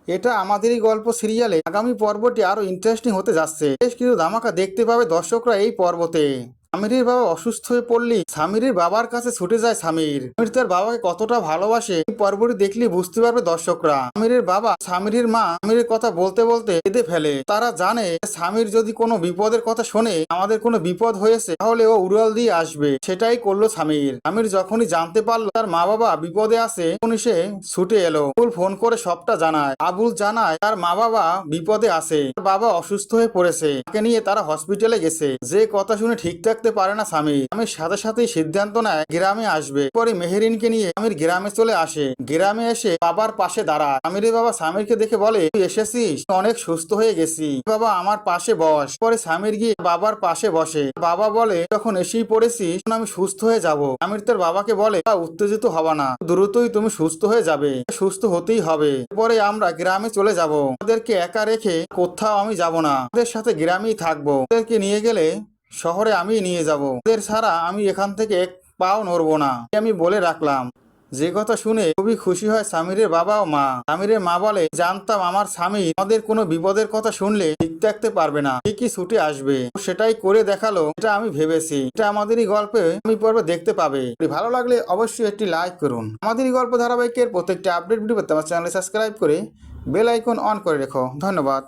এটা আমাদেরই গল্প সিরিয়ালে আগামী পর্বটি আরো ইন্টারেস্টিং হতে যাচ্ছে। বেশ কিছু ধামাকা দেখতে পাবে দর্শকরা এই পর্বতে। সামিরের বাবা অসুস্থ হয়ে পড়লি সামিরের বাবার কাছে ছুটে যায় সামির। সামির তার বাবাকে কতটা ভালোবাসে এই পর্বটি দেখলে বুঝতে পারবে দর্শকরা। সামিরের বাবা সামিরের মা সামিরের কথা বলতে বলতে কেঁদে ফেলে। তারা জানে সামির যদি কোনো বিপদের কথা শোনে, আমাদের কোনো বিপদ হয়েছে, তাহলে ও উড়াল দিয়ে আসবে। সেটাই করলো সামির। সামির যখনই জানতে পারলো তার মা বাবা বিপদে আছে, তখনই সে ছুটে এলো। আবুল ফোন করে সবটা জানায়। আবুল জানায় তার মা বাবা বিপদে আছে, তার বাবা অসুস্থ হয়ে পড়েছে, তাকে নিয়ে তারা হসপিটালে গেছে। যে কথা শুনে ঠিক থাকতে পারে না সামির। সামির সাথে সাথেই সিদ্ধান্ত নেয় গ্রামে আসবে। পরে মেহেরিনকে নিয়ে সামির গ্রামে চলে আসে। গ্রামে এসে বাবার পাশে দাঁড়ায়। সামিরের বাবা সামিরকে দেখে বলে, তুই এসেছিস, অনেক সুস্থ হয়ে গেছি, বাবা আমার পাশে বস। পরে সামির গিয়ে বাবার পাশে বসে। বাবা বলে, যখন এসেই পড়েছিস আমি সুস্থ হয়ে যাব। সামির তার বাবাকে বলে, উত্তেজিত হবা না, দ্রুতই তুমি সুস্থ হয়ে যাবে, সুস্থ হতেই হবে। পরে আমরা গ্রামে চলে যাব, ওদেরকে একা রেখে কোথাও আমি যাব না, ওদের সাথে গ্রামেই থাকবো। ওদেরকে নিয়ে গেলে শহরে আমি নিয়ে যাব, ওদের ছাড়া আমি এখান থেকে এক পাও নড়বো না, আমি বলে রাখলাম। যে কথা শুনে খুবই খুশি হয় সামিরের বাবা ও মা। সামিরের মা বলে, জানতাম আমার স্বামী আমাদের কোনো বিপদের কথা শুনলে ঠিক থাকতে পারবে না, ঠিকই ছুটে আসবে, সেটাই করে দেখালো, এটা আমি ভেবেছি। এটা আমাদেরই গল্পে আমি পর্বে দেখতে পাবে। ভালো লাগলে অবশ্যই একটি লাইক করুন। আমাদেরই গল্প ধারাবাহিকের প্রত্যেকটি আপডেট ভিডিও পেতে আমার চ্যানেলে সাবস্ক্রাইব করে বেল আইকন অন করে রেখো। ধন্যবাদ।